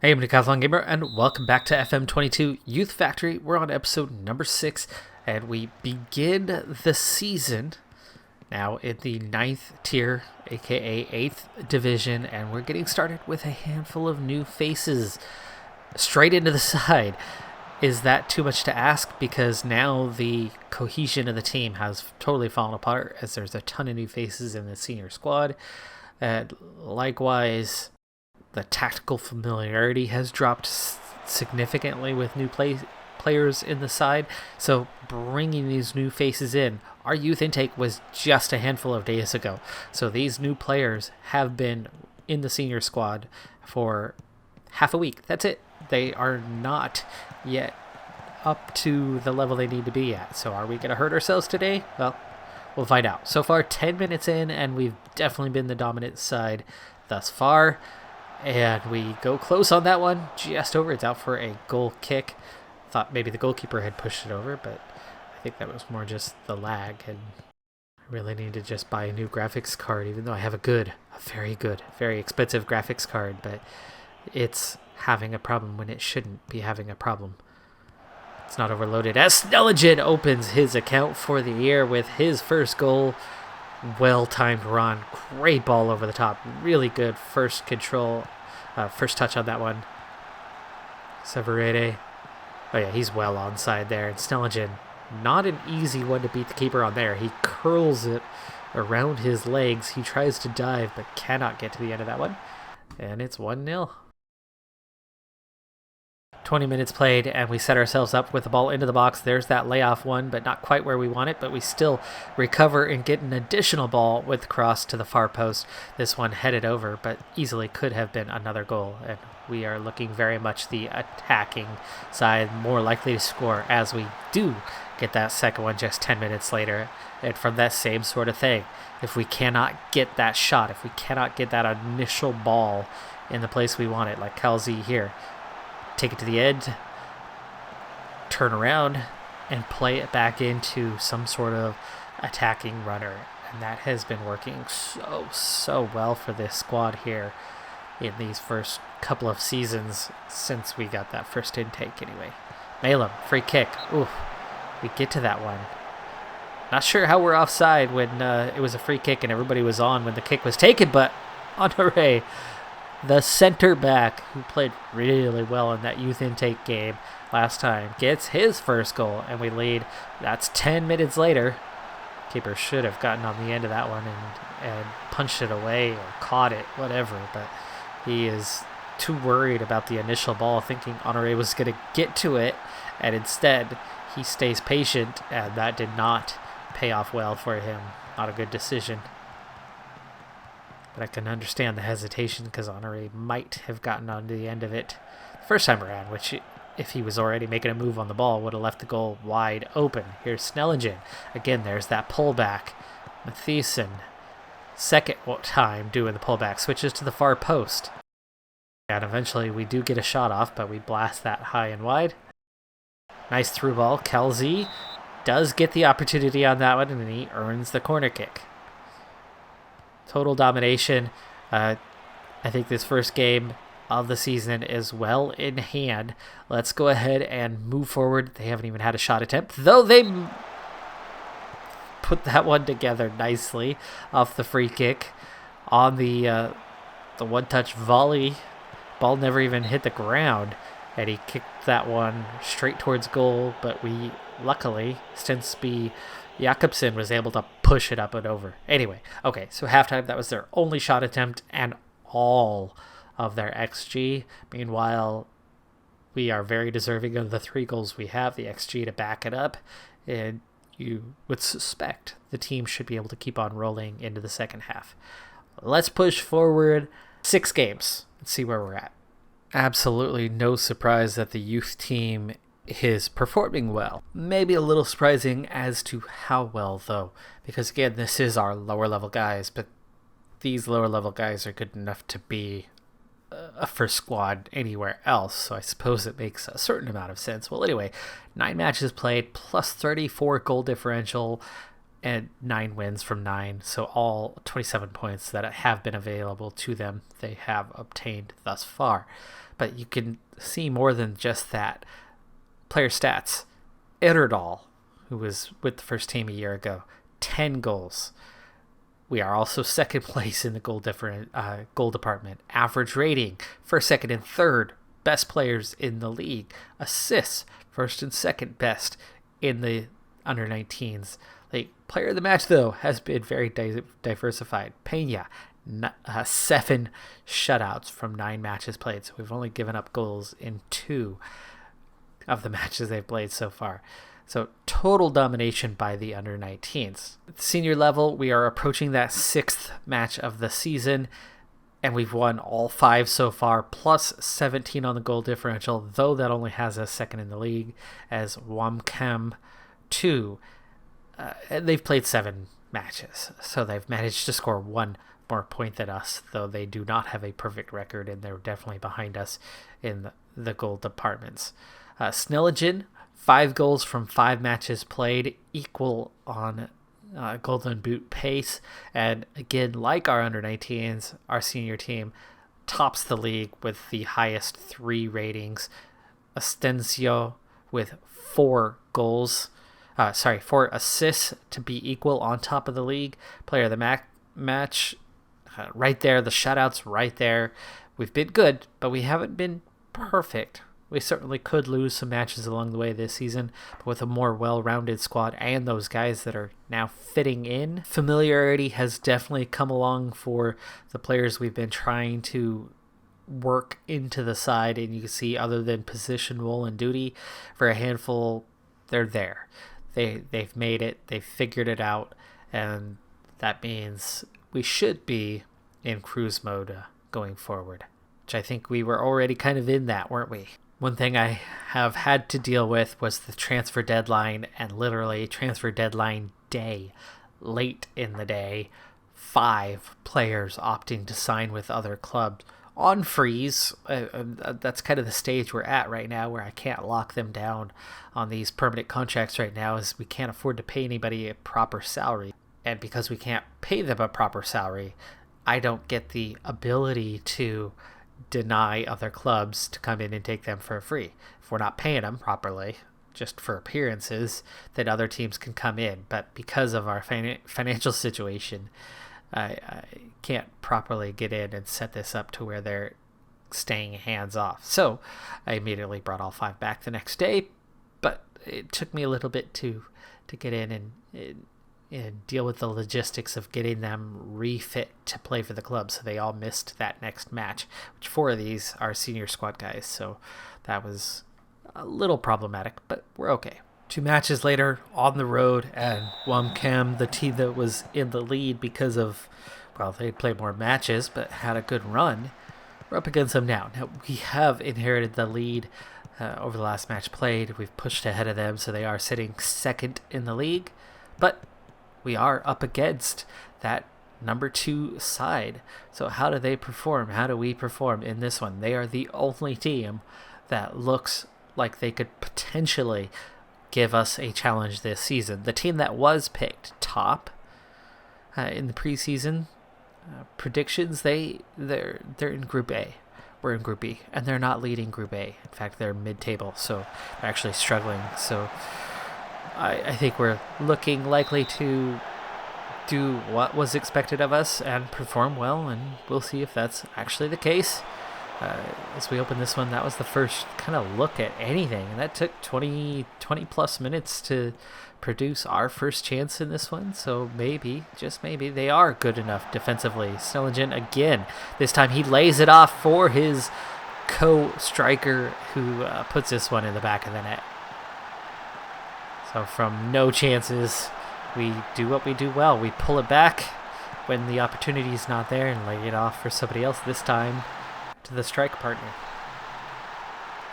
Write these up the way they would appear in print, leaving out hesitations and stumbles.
Hey, I'm Decathlon Gamer, and welcome back to FM22 Youth Factory. We're on episode number 6, and we begin the season now in the 9th tier, aka 8th division, and we're getting started with a handful of new faces straight into the side. Is that too much to ask? Because now the cohesion of the team has totally fallen apart, as there's a ton of new faces in the senior squad. And likewise, the tactical familiarity has dropped significantly with new players in the side. So bringing these new faces in, our youth intake was just a handful of days ago. So these new players have been in the senior squad for half a week. That's it. They are not yet up to the level they need to be at. So are we going to hurt ourselves today? Well, we'll find out. So far, 10 minutes in, and we've definitely been the dominant side thus far. And we go close on that one, just over. It's out for a goal kick. Thought maybe the goalkeeper had pushed it over, but I think that was more just the lag. And I really need to just buy a new graphics card, even though I have a very good, very expensive graphics card. But it's having a problem when it shouldn't be having a problem. It's not overloaded as Norwegian opens his account for the year with his first goal. Well-timed run, great ball over the top, really good first touch on that one. Severede, oh yeah, he's well onside there. And Norwegian, not an easy one to beat the keeper on there. He curls it around his legs. He tries to dive, but cannot get to the end of that one. And it's 1-0. 20 minutes played, and we set ourselves up with the ball into the box. There's that layoff one, but not quite where we want it, but we still recover and get an additional ball with the cross to the far post. This one headed over, but easily could have been another goal, and we are looking very much the attacking side, more likely to score as we do get that second one just 10 minutes later. And from that same sort of thing, if we cannot get that shot, if we cannot get that initial ball in the place we want it, like Kalzi here, take it to the end, turn around, and play it back into some sort of attacking runner. And that has been working so well for this squad here in these first couple of seasons since we got that first intake anyway. Malum, free kick. Ooh, we get to that one. Not sure how we're offside when it was a free kick and everybody was on when the kick was taken, but Honore, the center back, who played really well in that youth intake game last time, gets his first goal, and we lead. That's 10 minutes later. Keeper should have gotten on the end of that one and punched it away or caught it, whatever, but he is too worried about the initial ball, thinking Honore was going to get to it, and instead he stays patient, and that did not pay off well for him. Not a good decision. But I can understand the hesitation because Honore might have gotten on to the end of it the first time around, which, if he was already making a move on the ball, would have left the goal wide open. Here's Norwegian. Again, there's that pullback. Mathieson, second time doing the pullback, switches to the far post. And eventually we do get a shot off, but we blast that high and wide. Nice through ball. Kalzi does get the opportunity on that one, and he earns the corner kick. Total domination. I think this first game of the season is well in hand. Let's go ahead and move forward. They haven't even had a shot attempt, though they put that one together nicely off the free kick on the one-touch volley. Ball never even hit the ground, and he kicked that one straight towards goal, but we luckily, Stensby Jakobsen was able to push it up and over. Anyway, okay, so halftime, that was their only shot attempt and all of their XG. Meanwhile, we are very deserving of the 3 goals we have, the XG to back it up, and you would suspect the team should be able to keep on rolling into the second half. Let's push forward 6 games and see where we're at. Absolutely no surprise that the youth team is performing well. Maybe a little surprising as to how well, though, because again, this is our lower level guys, but these lower level guys are good enough to be a first squad anywhere else, so I suppose it makes a certain amount of sense. Well, anyway, 9 matches played, plus 34 goal differential, and 9 wins from 9. So all 27 points that have been available to them, they have obtained thus far. But you can see more than just that. Player stats. Erdal, who was with the first team a year ago, 10 goals. We are also second place in the goal department. Average rating, first, second, and third best players in the league. Assists, first and second best in the under 19s. Like, player of the match, though, has been very diversified. Peña, 7 shutouts from 9 matches played. So we've only given up goals in 2 of the matches they've played so far. So total domination by the under 19s. At the senior level, we are approaching that 6th match of the season, and we've won all 5 so far, plus 17 on the goal differential, though that only has us second in the league as Wamcam 2. They've played 7 matches, so they've managed to score 1 more point than us, though they do not have a perfect record, and they're definitely behind us in the goal departments. Snelligen, 5 goals from 5 matches played, equal on Golden Boot pace. And again, like our under-19s, our senior team tops the league with the highest 3 ratings. Asensio with 4 assists to be equal on top of the league. Player of the match, right there. The shutouts right there. We've been good, but we haven't been perfect. We certainly could lose some matches along the way this season, but with a more well-rounded squad and those guys that are now fitting in, familiarity has definitely come along for the players we've been trying to work into the side, and you can see, other than position, role, and duty, for a handful, they're there. They've made it, they've figured it out, and that means we should be in cruise mode going forward, which I think we were already kind of in that, weren't we? One thing I have had to deal with was the transfer deadline, and literally transfer deadline day, late in the day, 5 players opting to sign with other clubs on freeze. That's kind of the stage we're at right now, where I can't lock them down on these permanent contracts right now, as we can't afford to pay anybody a proper salary. And because we can't pay them a proper salary, I don't get the ability to deny other clubs to come in and take them for free. If we're not paying them properly, just for appearances, then other teams can come in. But because of our financial situation, I can't properly get in and set this up to where they're staying hands off. So I immediately brought all 5 back the next day, but it took me a little bit to get in and deal with the logistics of getting them refit to play for the club. So they all missed that next match, which 4 of these are senior squad guys. So that was a little problematic, but we're okay. 2 matches later, on the road, and Wamcam, the team that was in the lead because of, well, they played more matches but had a good run, we're up against them now. Now, we have inherited the lead over the last match played. We've pushed ahead of them, so they are sitting second in the league, but we are up against that number 2 side. So how do they perform? How do we perform in this one? They are the only team that looks like they could potentially give us a challenge this season. The team that was picked top in the preseason predictions, they're in Group A. We're in Group B, and they're not leading Group A. In fact, they're mid-table, so they're actually struggling. So I think we're looking likely to do what was expected of us and perform well, and we'll see if that's actually the case. As we open this one, that was the first kind of look at anything, and that took 20 plus minutes to produce our first chance in this one. So maybe, just maybe, they are good enough defensively. Snelligen again, this time he lays it off for his co-striker, who puts this one in the back of the net. So from no chances, we do what we do well. We pull it back when the opportunity is not there and lay it off for somebody else, this time to the strike partner.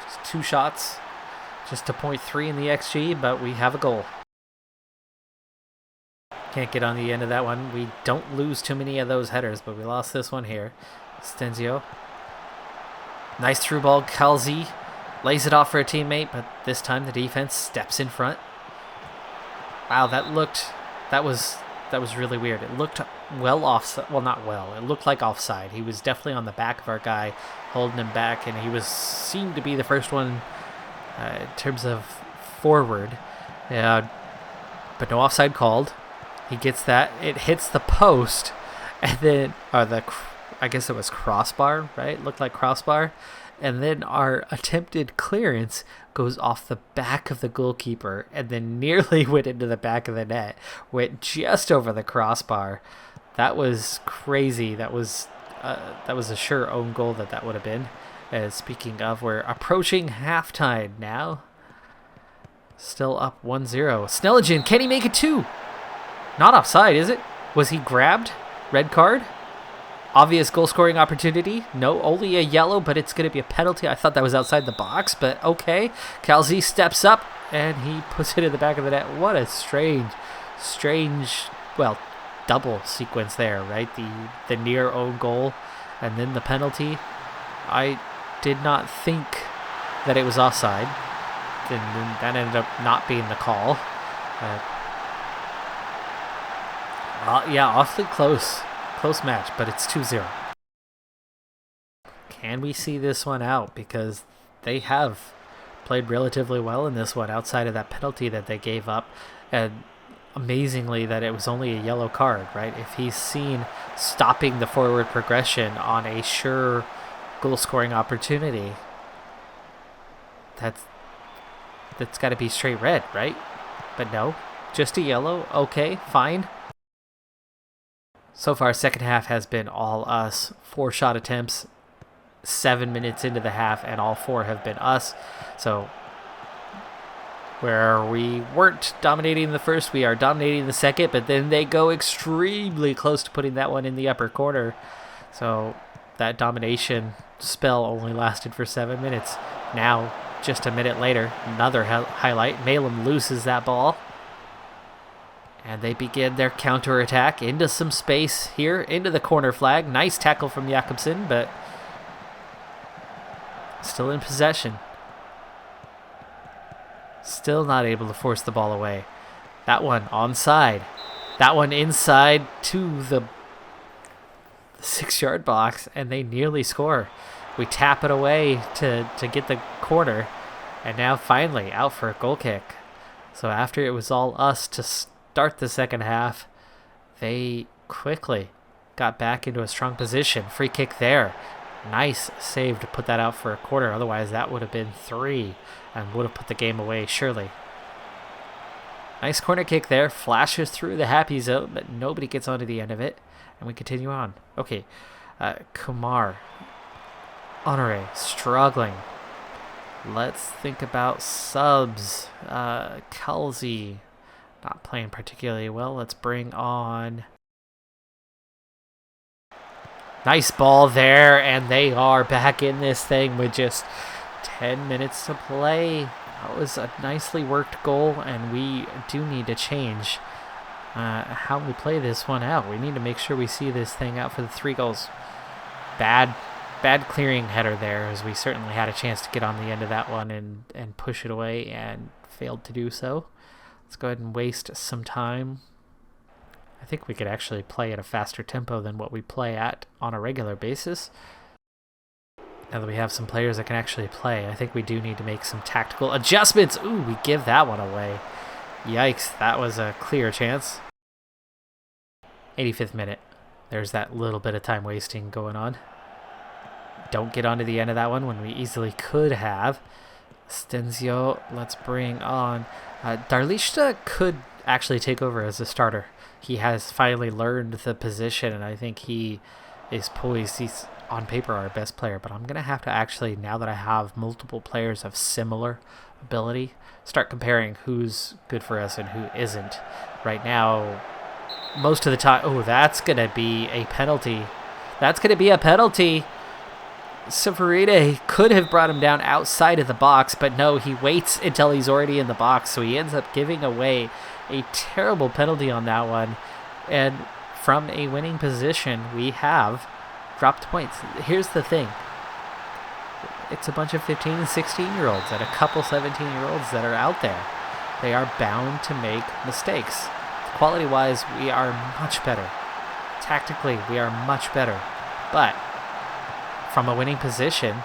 Just 2 shots, just a 0.3 in the XG, but we have a goal. Can't get on the end of that one. We don't lose too many of those headers, but we lost this one here. Stenzio. Nice through ball. Kalzi lays it off for a teammate, but this time the defense steps in front. Wow, that looked that was really weird. It looked well offside. Well, not well. It looked like offside. He was definitely on the back of our guy, holding him back, and he seemed to be the first one in terms of forward. But no offside called. He gets that. It hits the post, and then I guess it was crossbar, right? Looked like crossbar. And then our attempted clearance goes off the back of the goalkeeper and then nearly went into the back of the net. Went just over the crossbar. That was crazy. That was a sure own goal that would have been. Speaking of, we're approaching halftime now. Still up 1-0. Snelligan, can he make it 2? Not offside, is it? Was he grabbed? Red card? Obvious goal-scoring opportunity. No, only a yellow, but it's going to be a penalty. I thought that was outside the box, but okay. Calzi steps up, and he puts it in the back of the net. What a strange, well, double sequence there, right? The near own goal, and then the penalty. I did not think that it was offside. And that ended up not being the call. Yeah, awfully close. Close match, but it's 2-0. Can we see this one out? Because they have played relatively well in this one outside of that penalty that they gave up. And amazingly that it was only a yellow card, right? If he's seen stopping the forward progression on a sure goal-scoring opportunity, that's got to be straight red, right? But no, just a yellow. Okay, fine. So far, second half has been all us. 4 shot attempts, 7 minutes into the half, and all 4 have been us. So where we weren't dominating the first, we are dominating the second, but then they go extremely close to putting that one in the upper corner. So that domination spell only lasted for 7 minutes. Now, just a minute later, another highlight. Malum loses that ball. And they begin their counterattack into some space here, into the corner flag. Nice tackle from Jakobsen, but still in possession. Still not able to force the ball away. That one onside. That one inside to the 6-yard box, and they nearly score. We tap it away to get the corner, and now finally out for a goal kick. So after it was all us to start the second half, they quickly got back into a strong position. Free kick there. Nice save to put that out for a corner. Otherwise, that would have been 3 and would have put the game away, surely. Nice corner kick there. Flashes through the happy zone, but nobody gets onto the end of it. And we continue on. Okay. Kumar. Honore struggling. Let's think about subs. Kalzi not playing particularly well. Let's bring on... Nice ball there, and they are back in this thing with just 10 minutes to play. That was a nicely worked goal, and we do need to change how we play this one out. We need to make sure we see this thing out for the 3 goals. Bad clearing header there, as we certainly had a chance to get on the end of that one and push it away and failed to do so. Let's go ahead and waste some time. I think we could actually play at a faster tempo than what we play at on a regular basis. Now that we have some players that can actually play, I think we do need to make some tactical adjustments. Ooh, we give that one away. Yikes, that was a clear chance. 85th minute. There's that little bit of time wasting going on. Don't get onto the end of that one when we easily could have. Stenzio, let's bring on... Darlishta could actually take over as a starter. He has finally learned the position, and I think he is poised. He's, on paper, our best player, but I'm going to have to actually, now that I have multiple players of similar ability, start comparing who's good for us and who isn't. Right now, most of the time... Oh, that's going to be a penalty. That's going to be a penalty. Severide could have brought him down outside of the box, but no, he waits until he's already in the box, so he ends up giving away a terrible penalty on that one. And from a winning position, we have dropped points. Here's the thing. It's a bunch of 15 and 16-year-olds and a couple 17-year-olds that are out there. They are bound to make mistakes. Quality-wise, we are much better. Tactically, we are much better. But from a winning position,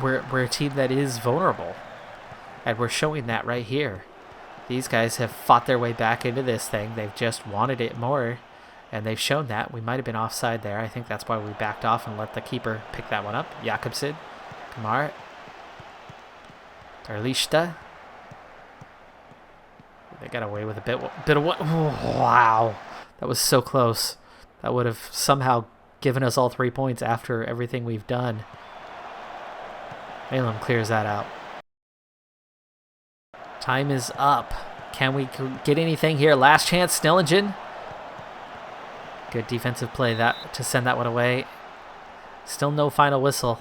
we're a team that is vulnerable. And we're showing that right here. These guys have fought their way back into this thing. They've just wanted it more. And they've shown that. We might have been offside there. I think that's why we backed off and let the keeper pick that one up. Jakobsen. Kamar. Darlishta. They got away with a bit of what? Wow. That was so close. That would have somehow given us all 3 points after everything we've done. Malum clears that out. Time is up. Can we get anything here? Last chance, Snellingen. Good defensive play to send that one away. Still no final whistle.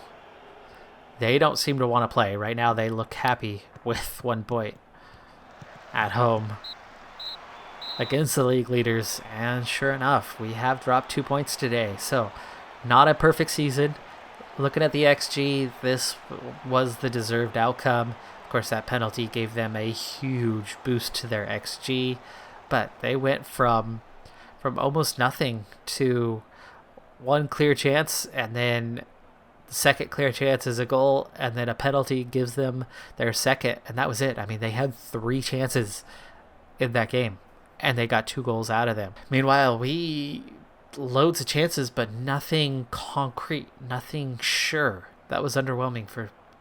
They don't seem to want to play. Right now they look happy with 1 point at home against the league leaders. And sure enough, we have dropped 2 points today. So not a perfect season. Looking at the XG, this was the deserved outcome. Of course, that penalty gave them a huge boost to their XG. But they went from almost nothing to 1 clear chance, and then the second clear chance is a goal, and then a penalty gives them their second, and that was it. I mean, they had 3 chances in that game, and they got 2 goals out of them. Meanwhile, we loads of chances, but nothing concrete, nothing sure. That was underwhelming,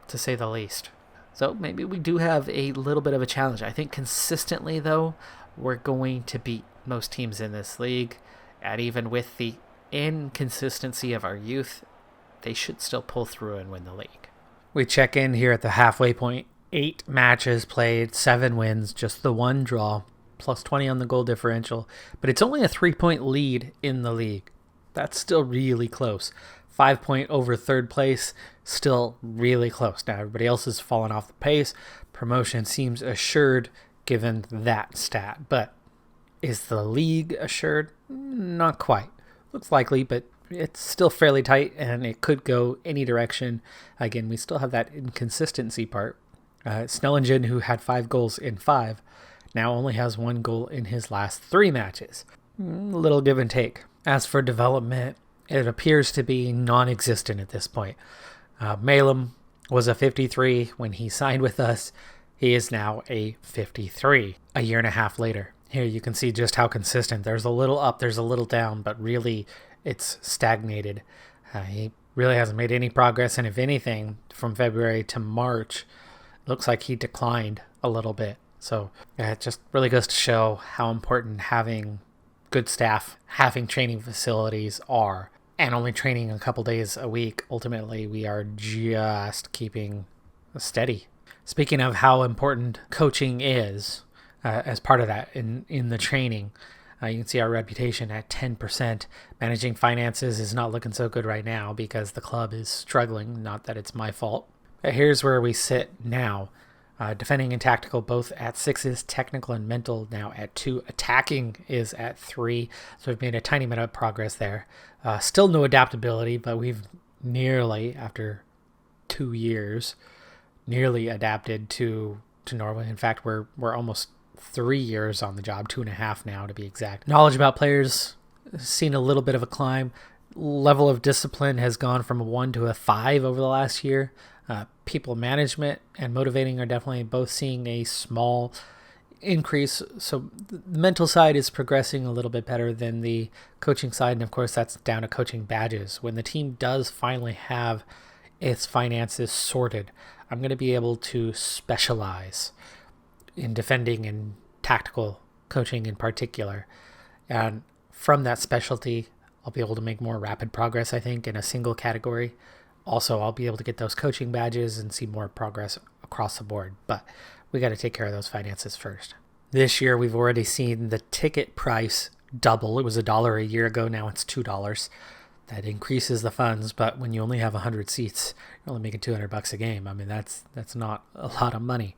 to say the least. So maybe we do have a little bit of a challenge. I think consistently, though, we're going to beat most teams in this league, and even with the inconsistency of our youth, they should still pull through and win the league. We check in here at the halfway point. 8 matches played, 7 wins, just the 1 draw, plus 20 on the goal differential, but it's only a 3-point lead in the league. That's still really close. 5 point over third place, still really close. Now everybody else has fallen off the pace. Promotion seems assured given that stat, but is the league assured? Not quite. Looks likely, but it's still fairly tight, and it could go any direction. Again, we still have that inconsistency part. Snellingen, who had 5 goals in 5, now only has 1 goal in his last 3 matches. A little give and take. As for development, it appears to be non-existent at this point. Malum was a 53 when he signed with us. He is now a 53 a year and a half later. Here you can see just how consistent. There's a little up, there's a little down, but really it's stagnated. He really hasn't made any progress, and if anything, from February to March, looks like he declined a little bit. So it just really goes to show how important having good staff, having training facilities are, and only training a couple days a week. Ultimately, we are just keeping steady. Speaking of how important coaching is, as part of that in the training, you can see our reputation at 10%. Managing finances is not looking so good right now because the club is struggling. Not that it's my fault. But here's where we sit now. Defending and tactical both at 6s, technical and mental now at 2. Attacking is at 3. So we've made a tiny bit of progress there. Still no adaptability, but we've nearly, after 2 years, nearly adapted to Norway. In fact, we're almost 3 years on the job, 2.5 now to be exact. Knowledge about players, seen a little bit of a climb. Level of discipline has gone from a 1 to a 5 over the last year. People management and motivating are definitely both seeing a small increase. So the mental side is progressing a little bit better than the coaching side. And of course, that's down to coaching badges. When the team does finally have its finances sorted, I'm going to be able to specialize in defending and tactical coaching in particular. And from that specialty, I'll be able to make more rapid progress, I think, in a single category. Also, I'll be able to get those coaching badges and see more progress across the board. But we got to take care of those finances first. This year, we've already seen the ticket price double. It was $1 a year ago. Now it's $2. That increases the funds. But when you only have 100 seats, you're only making $200 a game. I mean, that's not a lot of money.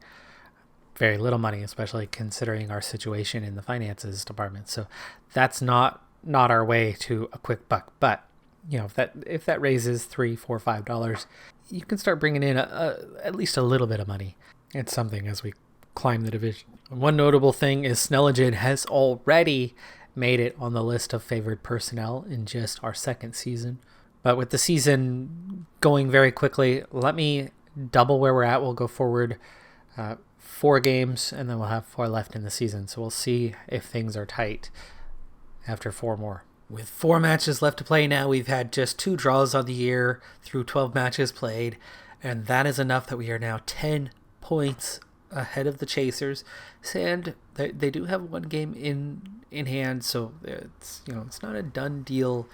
Very little money, especially considering our situation in the finances department. So that's not our way to a quick buck. But you know, if that raises $3, $4, $5, you can start bringing in at least a little bit of money. It's something as we climb the division. One notable thing is Snelligan has already made it on the list of favored personnel in just our second season. But with the season going very quickly, let me double where we're at. We'll go forward 4 games, and then we'll have 4 left in the season. So we'll see if things are tight after 4 more. With 4 matches left to play now, we've had just 2 draws on the year through 12 matches played, and that is enough that we are now 10 points ahead of the Chasers. And they do have 1 game in hand, so it's not a done deal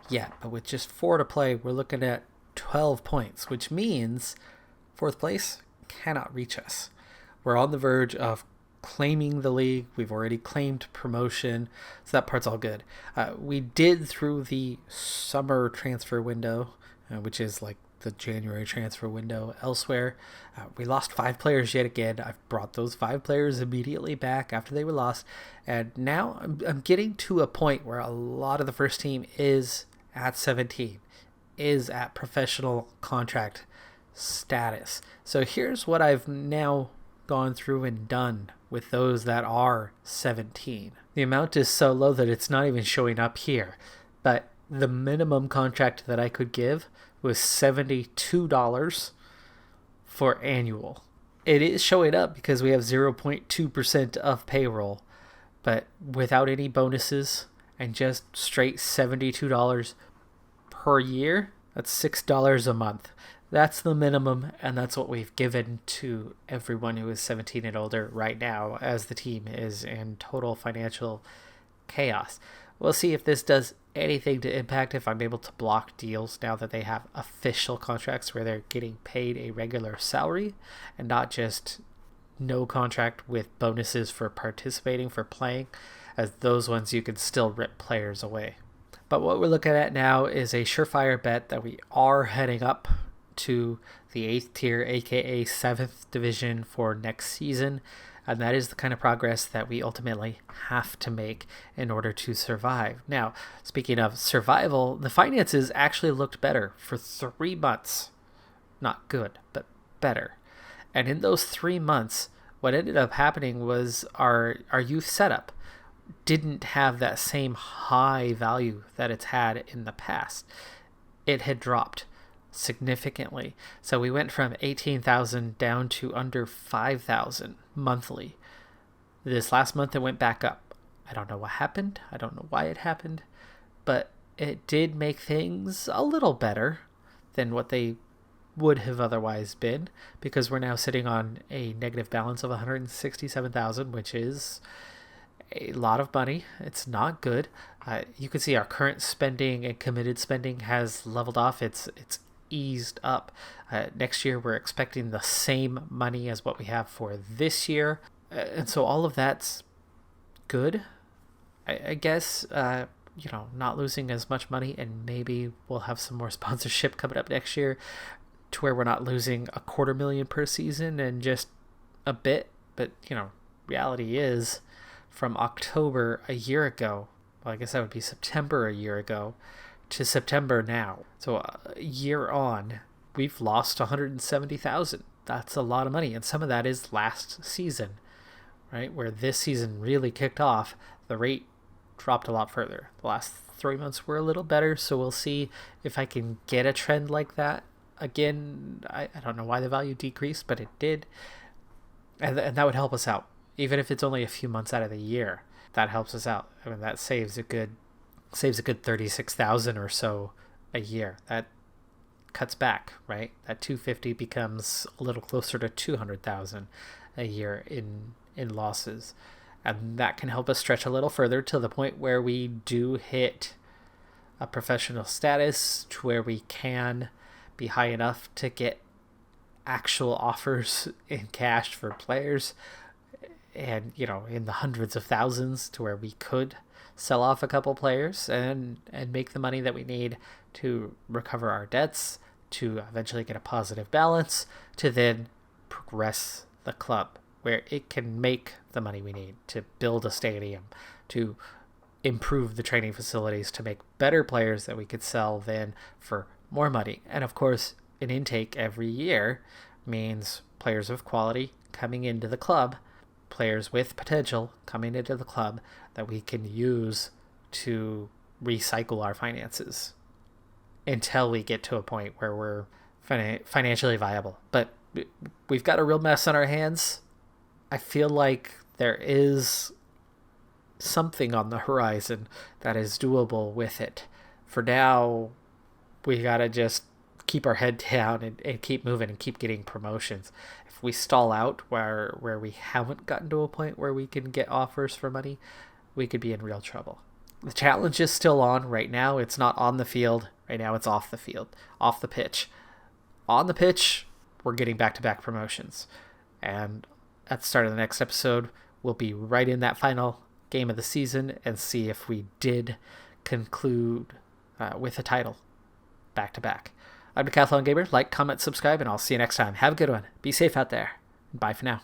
yet. But with just 4 to play, we're looking at 12 points, which means 4th place cannot reach us. We're on the verge of claiming the league. We've already claimed promotion, so that part's all good. We did through the summer transfer window, which is like the January transfer window elsewhere. We lost 5 players yet again. I've brought those 5 players immediately back after they were lost, and now I'm getting to a point where a lot of the first team is at 17, is at professional contract status. So here's what I've now gone through and done with those that are 17. The amount is so low that it's not even showing up here, but the minimum contract that I could give was $72 for annual. It is showing up because we have 0.2% of payroll, but without any bonuses and just straight $72 per year, that's $6 a month. That's the minimum, and that's what we've given to everyone who is 17 and older right now, as the team is in total financial chaos. We'll see if this does anything to impact if I'm able to block deals now that they have official contracts where they're getting paid a regular salary and not just no contract with bonuses for participating, for playing, as those ones you can still rip players away. But what we're looking at now is a surefire bet that we are heading up to the 8th tier, aka 7th division for next season, and that is the kind of progress that we ultimately have to make in order to survive. Now, speaking of survival, the finances actually looked better for 3 months. Not good, but better. And in those 3 months, what ended up happening was our youth setup didn't have that same high value that it's had in the past. It had dropped significantly. So we went from 18,000 down to under 5,000 monthly. This last month it went back up. I don't know what happened. I don't know why it happened, but it did make things a little better than what they would have otherwise been, because we're now sitting on a negative balance of 167,000, which is a lot of money. It's not good. You can see our current spending and committed spending has leveled off. It's eased up. Next year we're expecting the same money as what we have for this year, and so all of that's good. I guess not losing as much money, and maybe we'll have some more sponsorship coming up next year to where we're not losing $250,000 per season and just a bit. But reality is, from October a year ago, well, I guess that would be September a year ago, to September now, so a year on, we've lost 170,000. That's a lot of money, and some of that is last season, right? Where this season really kicked off, the rate dropped a lot further. The last 3 months were a little better, so we'll see if I can get a trend like that again. I don't know why the value decreased, but it did, and that would help us out. Even if it's only a few months out of the year, that helps us out. I mean, that saves a good 36,000 or so a year. That cuts back, right? That 250 becomes a little closer to 200,000 a year in losses, and that can help us stretch a little further to the point where we do hit a professional status, to where we can be high enough to get actual offers in cash for players, and in the hundreds of thousands, to where we could sell off a couple players and make the money that we need to recover our debts, to eventually get a positive balance, to then progress the club where it can make the money we need to build a stadium, to improve the training facilities, to make better players that we could sell then for more money. And of course, an intake every year means players of quality coming into the club players with potential coming into the club that we can use to recycle our finances until we get to a point where we're financially viable. But we've got a real mess on our hands. I feel like there is something on the horizon that is doable with it. For now, we gotta just keep our head down and keep moving and keep getting promotions. If we stall out where we haven't gotten to a point where we can get offers for money, we could be in real trouble. The challenge is still on. Right now, it's not on the field. Right now, it's off the field, off the pitch. On the pitch, we're getting back-to-back promotions. And at the start of the next episode, we'll be right in that final game of the season and see if we did conclude with a title back-to-back. I'm Decathlon Gamer. Like, comment, subscribe, and I'll see you next time. Have a good one. Be safe out there. Bye for now.